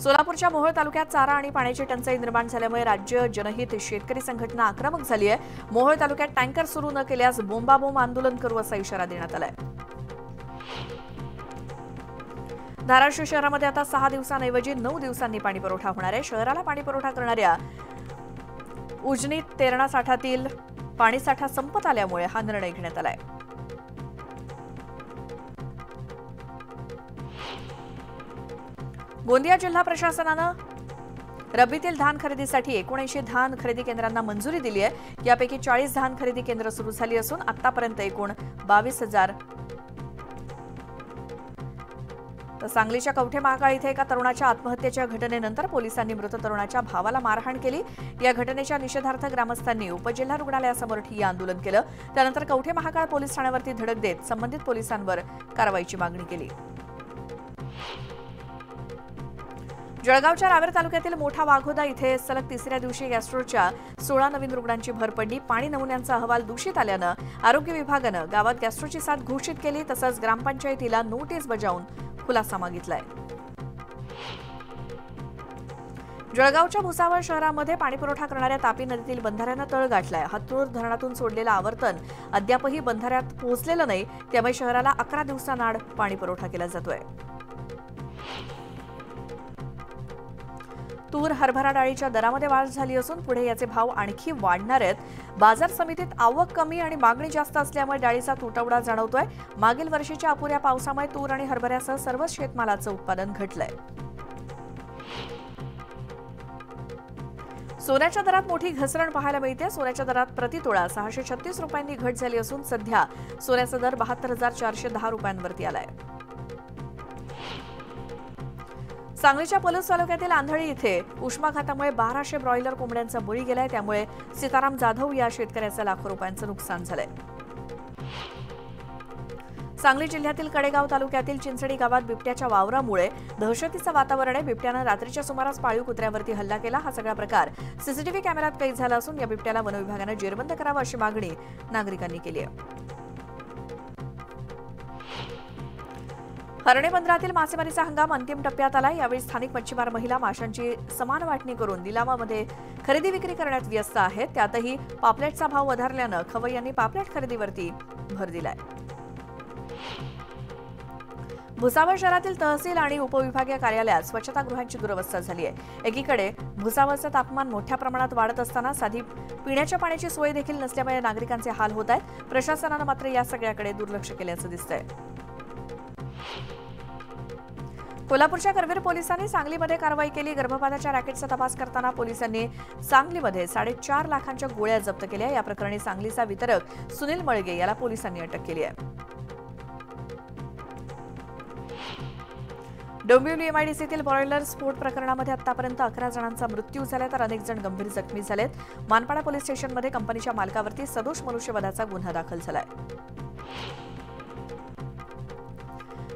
सोलापूरच्या मोहोळ तालुक्यात चारा आणि पाण्याची टंचाई निर्माण झाल्यामुळे राज्य जनहित शेतकरी संघटना आक्रमक झाली आहे। मोहोळ तालुक्यात टँकर सुरू न केल्यास बोंबाबोंब आंदोलन करू असा इशारा देण्यात आलाय। धाराशिव शहरामध्ये आता 6 दिवसांऐवजी 9 दिवसांनी पाणी पुरवठा होणार आहे। शहराला पाणी पुरवठा करणाऱ्या उजनी तेरणा साठातील पाणीसाठा संपत आल्यामुळे हा निर्णय घेण्यात आलाय। गोंदिया जिल्हा प्रशासनानं रब्बीतील धान खरेदीसाठी 79 धान खरेदी केंद्रांना मंजुरी दिली आहे। यापैकी 40 धान खरेदी केंद्र सुरू झाली असून आतापर्यंत एकूण 22,000 तर सांगलीच्या कवठे महाकाळ इथे एका तरुणाच्या आत्महत्येच्या घटनेनंतर पोलिसांनी मृत तरुणाच्या भावाला मारहाण केली। या घटनेच्या निषेधार्थ ग्रामस्थांनी उपजिल्हा रुग्णालयासमोर ठिय्या आंदोलन केलं। त्यानंतर कवठे महाकाळ पोलीस ठाण्यावरती धडक देत संबंधित पोलिसांवर कारवाईची मागणी केली। जळगावच्या रावेर तालुक्यातील मोठा वाघोदा इथे सलग तिसऱ्या दिवशी गॅस्ट्रोच्या 16 नवीन रुग्णांची भर पडली। पाणी नमुन्यांचा अहवाल दूषित आल्यानं आरोग्य विभागानं गावात गॅस्ट्रोची साथ घोषित केली। तसंच ग्रामपंचायतीला नोटीस बजावून खुलासा मागितलाय। जळगावच्या भुसावळ शहरामध्ये पाणीपुरवठा करणाऱ्या तापी नदीतील बंधाऱ्यानं तळ गाठलाय। हत्तूर धरणातून सोडलेलं आवर्तन अद्यापही बंधाऱ्यात पोहोचलेलं नाही, त्यामुळे शहराला 11 दिवसांआड पाणीपुरवठा केला जातोय। तूर हरभरा डाळीच्या दरामध्ये वाढ झाली असून पुढे याचे भाव आणखी वाढणार आहेत। बाजार समितीत आवक कमी आणि मागणी जास्त असल्यामुळे डाळीचा तुटवडा जाणवतोय। मागील वर्षीच्या अपुऱ्या पावसामुळे तूर आणि हरभऱ्यासह सर्वच शेतमालाचं उत्पादन घटलंय। सोन्याच्या दरात मोठी घसरण पाहायला मिळते। सोन्याच्या दरात प्रतितोळा 636 रुपयांनी घट झाली असून सध्या सोन्याचा दर 72,410 रुपयांवरती आलाय। सांगलीच्या पलूस तालुक्यातील आंधळी इथे उष्माघातामुळे 1200 ब्रॉयलर कोंबड्यांचा बळी गेलाय। त्यामुळे सीताराम जाधव या शेतकऱ्याचं लाखो रुपयांचं नुकसान झालंय। सांगली जिल्ह्यातील कडेगाव तालुक्यातील चिंचडी गावात बिबट्याच्या वावरामुळे दहशतीचं वातावरण आहे। बिबट्यानं रात्रीच्या सुमारास पाळीव कुत्र्यावरती हल्ला केला। हा सगळा प्रकार सीसीटीव्ही कॅमेऱ्यात कैद झाला असून या बिबट्याला वनविभागानं जेरबंद करावं अशी मागणी नागरिकांनी केली आहे। हर्णे बंदरातील मासेमारीचा हंगाम अंतिम टप्प्यात आला। यावेळी स्थानिक मच्छीमार महिला माशांची समान वाटणी करून लिलावामध्ये खरेदी विक्री करण्यात व्यस्त आहेत। त्यातही पापलेटचा भाव वधारल्यानं खवय्यांनी पापलेट खरेदीवरती भर दिलाय। भुसावळ शहरातील तहसील आणि उपविभागीय कार्यालयात स्वच्छतागृहांची दुरवस्था झाली आहे। एकीकडे भुसावळचं तापमान मोठ्या प्रमाणात वाढत असताना साधी पिण्याच्या पाण्याची सोय देखील नसल्यामुळे नागरिकांचे हाल होत आहेत। प्रशासनानं मात्र या सगळ्याकडे दुर्लक्ष केल्याचं दिसतंय। कोल्हापूरच्या करवीर पोलिसांनी सांगलीमध्ये कारवाई केली। गर्भपाताच्या रॅकेटचा तपास करताना पोलिसांनी सांगलीमध्ये 4.5 लाखांच्या गोळ्या जप्त केल्या। या प्रकरणी सांगलीचा वितरक सुनील मळगे याला पोलिसांनी अटक केली आहे। डोंबिवली एमआयडीसीतील ब्रॉयलर स्फोट प्रकरणामध्ये आतापर्यंत 11 जणांचा मृत्यू झाला तर अनेक जण गंभीर जखमी झालेत। मानपाडा पोलीस स्टेशनमध्ये कंपनीच्या मालकावरती सदोष मनुष्यवधाचा गुन्हा दाखल झालाय।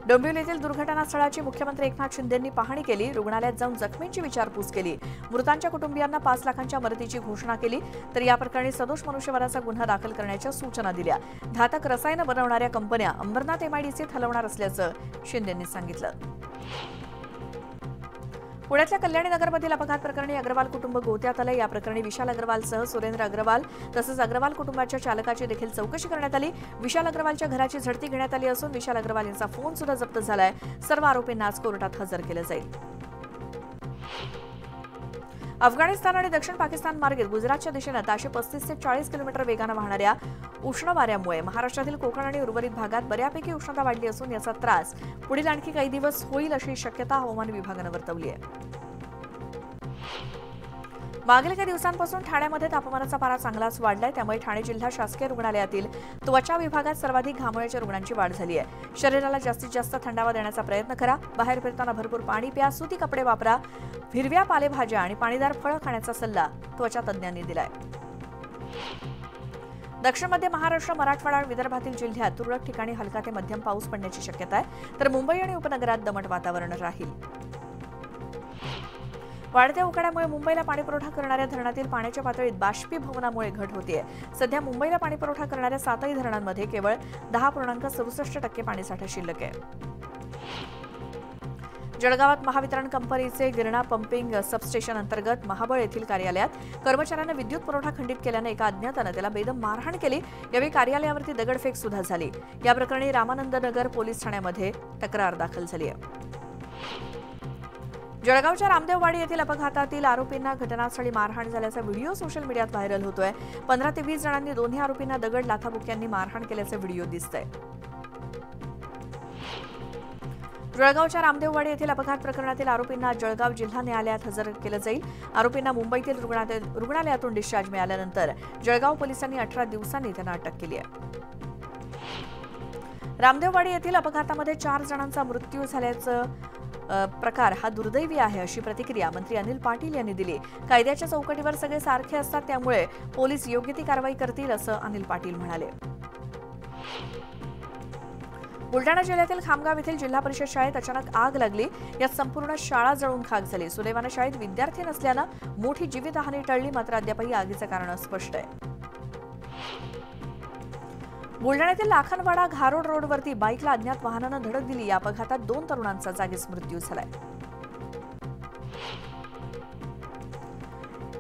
डोंबिवलीतील दुर्घटनास्थळाची मुख्यमंत्री एकनाथ शिंदेंनी पाहणी केली। रुग्णालयात जाऊन जखमींची विचारपूस केली। मृतांच्या कुटुंबियांना 5 लाखांच्या मदतीची घोषणा केली। तर या प्रकरणी सदोष मनुष्यवधाचा गुन्हा दाखल करण्याच्या सूचना दिल्या। घातक रसायनं बनवणाऱ्या कंपन्या अंबरनाथ एमआयडीसीत हलवणार असल्याचं शिंदेंनी सांगितलं। पुण्यातल्या कल्याणी नगरमधील अपघात प्रकरणी अग्रवाल कुटुंब गोत्यात आलं। या प्रकरणी विशाल अग्रवालसह सुरेंद्र अग्रवाल तसंच अग्रवाल कुटुंबाच्या चालकाची देखील चौकशी करण्यात आली। विशाल अग्रवालच्या घराची झडती घेण्यात आली असून विशाल अग्रवाल यांचा फोन सुद्धा जप्त झालाय। सर्व आरोपींना आज कोर्टात हजर केलं जाईल। अफगाणिस्तान आणि दक्षिण पाकिस्तान मार्गे गुजरातच्या दिशेनं ताशी 35 ते 40 किलोमीटर वेगानं वाहणाऱ्या उष्ण वाऱ्यामुळे महाराष्ट्रातील कोकण आणि उर्वरित भागात बऱ्यापैकी उष्णता वाढली असून याचा त्रास पुढील आणखी काही दिवस होईल अशी शक्यता हवामान विभागानं वर्तवली आहे। मागील काही दिवसांपासून ठाण्यामध्ये तापमानाचा पारा चांगलाच वाढलाय। त्यामुळे ठाणे जिल्हा शासकीय रुग्णालयातील त्वचा विभागात सर्वाधिक घामोळ्याच्या रुग्णांची वाढ झाली आहे। शरीराला जास्तीत जास्त थंडावा देण्याचा प्रयत्न करा। बाहेर फिरताना भरपूर पाणी प्या, सुती कपडे वापरा, हिरव्या पालेभाज्या आणि पाणीदार फळं खाण्याचा सल्ला त्वचा तज्ज्ञांनी दिलाय। दक्षिण मध्य महाराष्ट्र, मराठवाडा, विदर्भातील जिल्ह्यात तुरळक ठिकाणी हलका ते मध्यम पाऊस पडण्याची शक्यता आहे। तर मुंबई आणि उपनगरात दमट वातावरण राहील। वाढत्या उकाड्यामुळे मुंबईला पाणीपुरवठा करणाऱ्या धरणातील पाण्याच्या पातळीत बाष्पीभवनामुळे घट होतीये। सध्या मुंबईला पाणीपुरवठा करणाऱ्या 7ही धरणांमध्ये केवळ 10.67% पाणीसाठा शिल्लक आहे। जळगावात महावितरण कंपनीचे गिरणा पंपिंग सबस्टेशन अंतर्गत महाबळ येथील कार्यालयात कर्मचाऱ्यांना विद्युत पुरवठा खंडित केल्याने एका अज्ञाताने त्याला बेदम मारहाण केली। यावेळी कार्यालयावरती दगडफेक सुद्धा झाली। या प्रकरणी रामानंदनगर पोलीस ठाण्यामध्ये तक्रार दाखल झाली आहे। जळगावच्या रामदेववाडी येथील अपघातातील आरोपींना घटनास्थळी मारहाण झाल्याचा व्हिडिओ सोशल मीडियात व्हायरल होतोय। 15 ते 20 जणांनी दोन्ही आरोपींना दगड लाथाबुक्क्यांनी मारहाण केल्याचे व्हिडिओ दिसतंय। जळगावच्या रामदेववाडी येथील अपघात प्रकरणातील आरोपींना जळगाव जिल्हा न्यायालयात हजर केलं जाईल। आरोपींना मुंबईतील रुग्णालयातून डिस्चार्ज मिळाल्यानंतर जळगाव पोलिसांनी 18 दिवसांनी त्यांना अटक केली आहे। रामदेववाडी येथील अपघातामध्ये 4 जणांचा मृत्यू झाल्याचं प्रकार हा दुर्दैवी आहे अशी प्रतिक्रिया मंत्री अनिल पाटील यांनी दिली। कायद्याच्या चौकटीवर सगळे सारखे असतात, त्यामुळे पोलीस योग्य ती कारवाई करतील असं अनिल पाटील म्हणाले। बुलढाणा जिल्ह्यातील खामगाव येथील जिल्हा परिषद शाळेत अचानक आग लागली। यात संपूर्ण शाळा जळून खाक झाली। सुदैवाने शाळेत विद्यार्थी नसल्यानं मोठी जीवितहानी टळली, मात्र अद्यापही आगीचं कारण अस्पष्ट आहे। बुलढाण्यातील लाखनवाडा घारोड रोडवरती बाईकला अज्ञात वाहनानं धडक दिली। या अपघातात 2 तरुणांचा जागीच मृत्यू झालाय।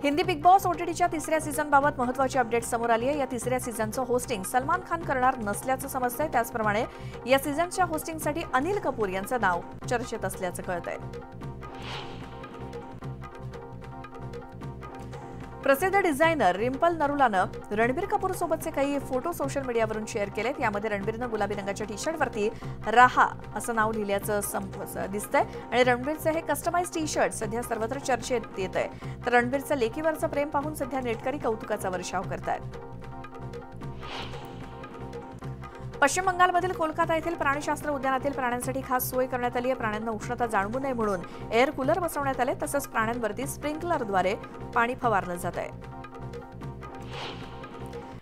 हिंदी बिग बॉस ओटीटीच्या 3ऱ्या सीझनबाबत महत्त्वाची अपडेट समोर आली आहे। या 3ऱ्या सीझनचं होस्टिंग सलमान खान करणार नसल्याचं समजतंय। त्याचप्रमाणे या सीझनच्या होस्टिंगसाठी अनिल कपूर यांचं नाव चर्चेत असल्याचं कळतंय। प्रसिद्ध डिझायनर रिंपल नरुलानं रणबीर कपूर सोबतचे काही फोटो सोशल मीडियावरून शेअर केलेत। यामध्ये रणबीरनं गुलाबी रंगाच्या टी-शर्टवरती राहा असं नाव लिहिल्याचं दिसतंय आणि रणबीरचे हे कस्टमाइज टी-शर्ट सध्या सर्वत्र चर्चेत येत आहे। तर रणबीरचं लेकीवरचं प्रेम पाहून सध्या नेटकरी कौतुकाचा वर्षाव करतायत। पश्चिम बंगालमधील कोलकाता येथील प्राणीशास्त्र उद्यानातील प्राण्यांसाठी खास सोय करण्यात आली आहे। प्राण्यांना उष्णता जाणवू नये म्हणून एअर कूलर बसवण्यात आले, तसंच प्राण्यांवरती स्प्रिंकलरद्वारे पाणी फवारलं जात आहे।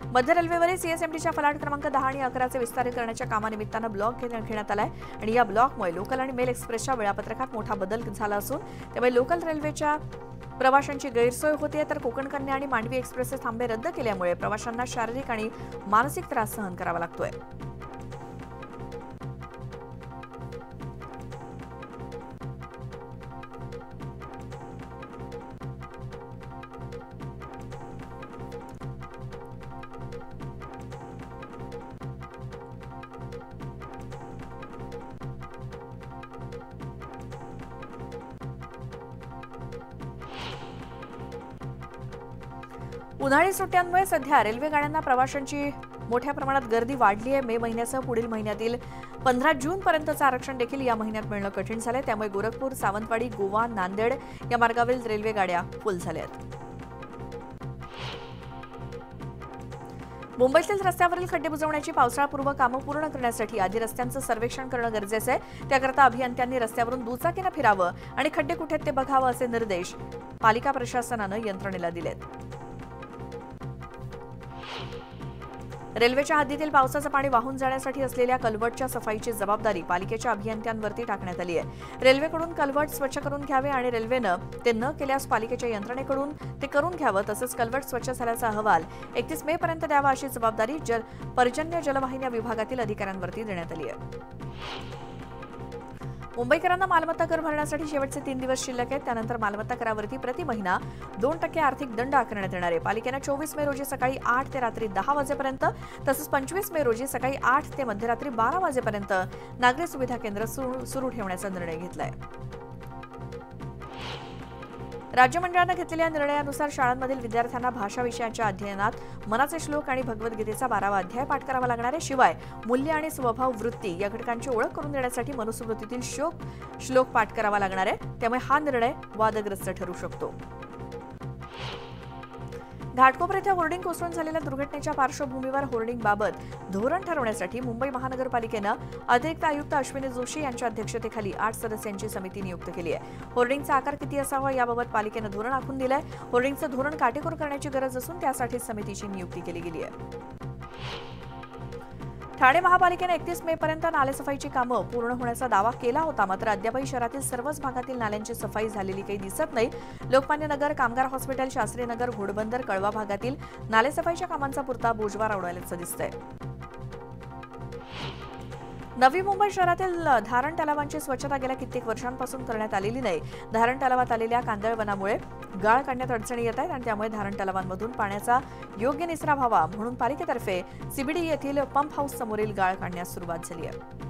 मध्य रेल्वेवरील सीएसएमटीच्या फलाट क्रमांक 10 आणि 11चे विस्तारीकरणाच्या कामानिमित्तानं ब्लॉक घेण्यात आलाय आणि या ब्लॉकमुळे लोकल आणि मेल एक्सप्रेसच्या वेळापत्रकात मोठा बदल झाला असून त्यामुळे लोकल रेल्वेच्या प्रवाशांची गैरसोय होते। तर कोकण कन्या आणि मांडवी एक्सप्रेसचे थांबे रद्द केल्यामुळे प्रवाशांना शारीरिक आणि मानसिक त्रास सहन करावा लागतोय। उन्हाळी सुट्ट्यांमुळे सध्या रेल्वे गाड्यांना प्रवाशांची मोठ्या प्रमाणात गर्दी वाढली आहे। मे महिन्यासह पुढील महिन्यातील 15 जून पर्यंतचं आरक्षण देखील या महिन्यात मिळणं कठीण झालंय। त्यामुळे गोरखपूर, सावंतवाडी, गोवा, नांदेड या मार्गावरील रेल्वे गाड्या फुल झाल्या आहेत। मुंबईतील रस्त्यावरील खड्डे बुजवण्याची पावसाळापूर्व कामं पूर्ण करण्यासाठी आधी रस्त्यांचं सर्वेक्षण करणं गरजेचं आहे। त्याकरता अभियंत्यांनी रस्त्यावरून दुचाकीनं फिरावं आणि खड्डे कुठे ते बघावं असे निर्देश पालिका प्रशासनानं यंत्रणेला दिलेत। रेल्वेच्या हद्दीतील पावसाचं पाणी वाहून जाण्यासाठी असलेल्या कल्वर्टच्या सफाईची जबाबदारी पालिकेच्या अभियंत्यांवरती टाकण्यात आली आहे। रेल्वेकडून कल्वर्ट स्वच्छ करून घ्यावे आणि रेल्वेनं ते न केल्यास पालिकेच्या यंत्रणेकडून ते करून घ्यावं, तसंच कल्वर्ट स्वच्छ झाल्याचा अहवाल 31 मे पर्यंत द्यावा अशी जबाबदारी पर्जन्य जलवाहिन्या विभागातील अधिकाऱ्यांवरती देण्यात आली आहे। मुंबईकरांना मालमत्ता कर भरण्यासाठी शेवटचे 3 दिवस शिल्लक आहेत। त्यानंतर मालमत्ता करावरती प्रति महिना 2% आर्थिक दंड आकारण्यात येणार आहे। पालिकेनं 24 मे रोजी सकाळी 8 ते रात्री 10 वाजेपर्यंत तसंच 25 मे रोजी सकाळी 8 ते मध्यरात्री 12 वाजेपर्यंत नागरी सुविधा केंद्र सुरू ठेवण्याचा निर्णय घेतलाय। राज्य मंडळानं घेतलेल्या निर्णयानुसार शाळांमधील विद्यार्थ्यांना भाषा विषयाच्या अध्ययनात मनाचे श्लोक आणि भगवद्गीतेचा 12वा अध्याय पाठ करावा लागणार आहे। शिवाय मूल्य आणि स्वभाव वृत्ती या घटकांची ओळख करून देण्यासाठी मनुस्मृतीतील श्लोक पाठ करावा लागणार आहे। त्यामुळे हा निर्णय वादग्रस्त ठरू शकतो। घाटकोपर येथे होर्डिंग कोसळून झालेल्या दुर्घटनेच्या पार्श्वभूमीवर होर्डिंगबाबत धोरण ठरवण्यासाठी मुंबई महानगरपालिकेनं अतिरिक्त आयुक्त अश्विनी जोशी यांच्या अध्यक्षतेखाली 8 सदस्यांची समिती नियुक्त केली आहे। होर्डिंगचा आकार किती असावा याबाबत पालिकेनं धोरण आखून दिलंय। होर्डिंगचं धोरण काटेकोर करण्याची गरज असून त्यासाठी समितीची नियुक्ती केली गेली आहे। ठाणे महापालिकेने 31 मे पर्यंत नालेसफाईची कामं पूर्ण होण्याचा दावा केला होता, मात्र अद्यापही शहरातील सर्वच भागातील नाल्यांची सफाई झालेली काही दिसत नाही। लोकमान्य नगर, कामगार हॉस्पिटल, शास्त्री नगर, घोडबंदर, कळवा भागातील नालेसफाईच्या कामांचा पुरता बोजवार उडवल्याचं दिसतंय। नवी मुंबई शहरातील धारण तलावांची स्वच्छता गेल्या कित्येक वर्षांपासून करण्यात आलेली नाही. धारण तलावात आलेल्या कांदळवनामुळे गाळ काढण्यात अडचणी येत आहेत आणि त्यामुळे धारण तलावांमधून पाण्याचा योग्य निचरा व्हावा म्हणून पालिकेतर्फे सीबीडी येथील पंप हाऊस समोरील गाळ काढण्यास सुरुवात झाली आहे.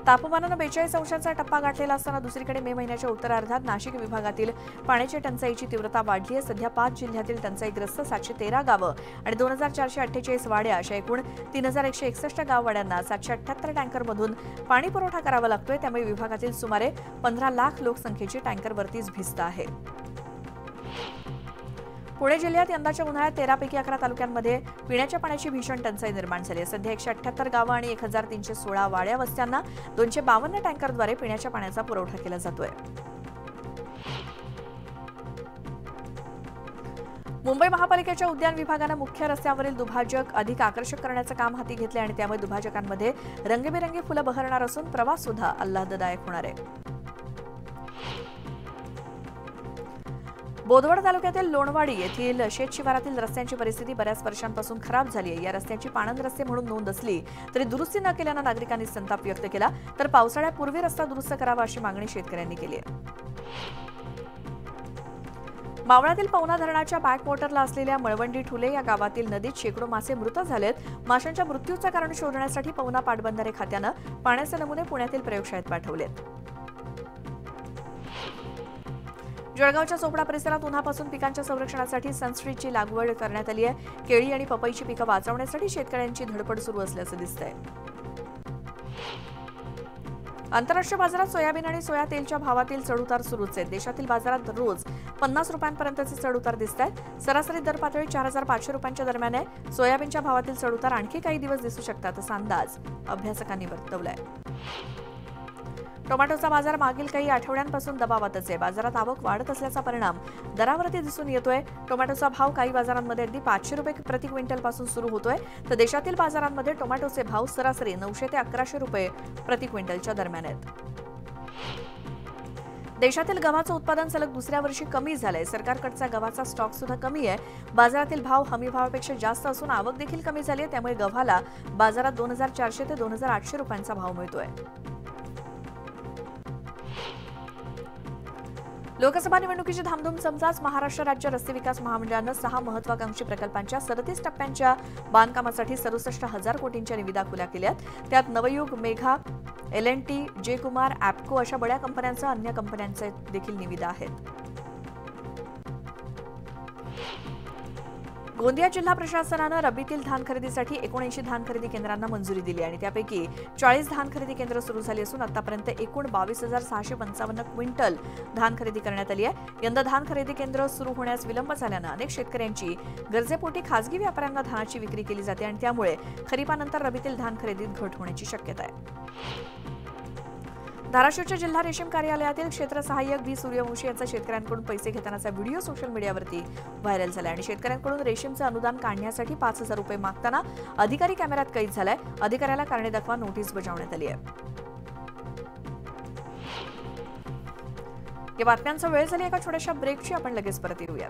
तापमानानं 42 अंशांचा टप्पा गाठलेला असताना दुसरीकडे मे महिन्याच्या उत्तरार्धात नाशिक विभागातील पाण्याची टंचाईची तीव्रता वाढली आहे. सध्या 5 जिल्ह्यातील टंचाईग्रस्त 713 गावं आणि 2448 वाड्या अशा एकूण 3161 गाववाड्यांना 778 टँकरमधून पाणी पुरवठा करावा लागतोय. त्यामुळे विभागातील सुमारे 15 लाख लोकसंख्येची टँकरवरतीच भिस्त आहे. पुणे जिल्ह्यात यंदाच्या उन्हाळ्यात 13 पैकी 11 तालुक्यांमध्ये पिण्याच्या पाण्याची भीषण टंचाई निर्माण झाली आहे. सध्या 178 गावं आणि 1316 वाड्या वस्त्यांना 252 टँकरद्वारे पिण्याच्या पाण्याचा पुरवठा केला जातोय. मुंबई महापालिकेच्या उद्यान विभागानं मुख्य रस्त्यावरील दुभाजक अधिक आकर्षक करण्याचं काम हाती घेतले आणि त्यामुळे दुभाजकांमध्ये रंगीबेरंगी फुलं बहरणार असून प्रवास सुद्धा आल्हाददायक होणार आहे. बोदवड तालुक्यातील लोणवाडी येथील शेतशिवारातील रस्त्यांची परिस्थिती बऱ्याच वर्षांपासून खराब झाली आहे. या रस्त्याची पाणंद रस्ते म्हणून नोंद असली तरी दुरुस्ती न केल्यानं नागरिकांनी संताप व्यक्त केला. तर पावसाळ्यापूर्वी रस्ता दुरुस्त करावा अशी मागणी शेतकऱ्यांनी केली आहे. मावळातील पवना धरणाच्या बॅकवॉटरला असलेल्या मळवंडी ठुले या गावातील नदीत शेकडो मासे मृत झालेत. माशांच्या मृत्यूचं कारण शोधण्यासाठी पवना पाटबंधारे खात्यानं पाण्याचे नमुने पुण्यातील प्रयोगशाळेत पाठवलेत. जळगावच्या चोपडा परिसरात उन्हापासून पिकांच्या संरक्षणासाठी सनस्ट्रीटची लागवड करण्यात आली आहे. केळी आणि पपईची पिकं वाचवण्यासाठी शेतकऱ्यांची धडपड सुरू असल्याचं दिसतंय. आंतरराष्ट्रीय बाजारात सोयाबीन आणि सोया तेलच्या भावातील चढउतार सुरूच आहेत. देशातील बाजारात रोज 50 रुपयांपर्यंतचे चढउतार दिसत आहेत. सरासरी दर पातळी 4500 रुपयांच्या दरम्यान आहे. सोयाबीनच्या भावातील चढउतार आणखी काही दिवस दिसू शकतात असा अंदाज अभ्यासकांनी वर्तवलाय. टोमॅटोचा बाजार मागील काही आठवड्यांपासून दबावातच आहे. बाजारात आवक वाढत असल्याचा परिणाम दरावरती दिसून येतोय. टोमॅटोचा भाव काही बाजारांमध्ये अगदी 500 रुपये प्रति क्विंटलपासून सुरू होतोय, तर देशातील बाजारांमध्ये टोमॅटोचे भाव सरासरी 900 ते 1100 रुपये प्रति क्विंटलच्या दरम्यान आहेत. देशातील गव्हाचं उत्पादन सलग दुसऱ्या वर्षी कमी झालंय. सरकारकडचा गव्हाचा स्टॉक सुद्धा कमी आहे. बाजारातील भाव हमी भावापेक्षा जास्त असून आवक देखील कमी झाली आहे. त्यामुळे गव्हाला बाजारात 2400 ते 2800 रुपयांचा भाव मिळतोय. लोकसभा निवडणुकीची धामधूम समजाच महाराष्ट्र राज्य रस्ते विकास महामंडळानं 6 महत्वाकांक्षी प्रकल्पांच्या 37 टप्प्यांच्या बांधकामासाठी 67,000 कोटींच्या निविदा खुल्या केल्यात. त्यात नवयुग, मेघा, L&T, जे कुमार, ॲप्को अशा बड्या कंपन्यांसह अन्य कंपन्यांचे देखील निविदा आहेत. गोंदिया जिल्हा प्रशासनानं रब्बीतील धान खरेदीसाठी 79 धान खरेदी केंद्रांना मंजुरी दिली आणि त्यापैकी 40 धान खरेदी केंद्र सुरू झाली असून आतापर्यंत एकूण 22,655 क्विंटल धान खरेदी करण्यात आली आहे. यंदा धान खरेदी केंद्र सुरू होण्यास विलंब झाल्यानं अनेक शेतकऱ्यांची गरजेपोटी खासगी व्यापाऱ्यांना धानाची विक्री केली जाते आणि त्यामुळे खरीपानंतर रब्बीतील धान खरेदीत घट होण्याची शक्यता आहे. धाराशिवच्या जिल्हा रेशीम कार्यालयातील क्षेत्र सहाय्यक बी सूर्यवंशी यांचा शेतकऱ्यांकडून पैसे घेतानाचा व्हिडिओ सोशल मीडियावरती व्हायरल झाला आणि शेतकऱ्यांकडून रेशीमचं अनुदान काढण्यासाठी 5,000 रुपये मागताना अधिकारी कॅमेऱ्यात कैद झालाय. अधिकाऱ्याला कारणे दाखवा नोटीस बजावण्यात आली आहे. या बातम्यांचा वेळ झाली एका छोट्याशा ब्रेकची. आपण लगेच परत येऊया.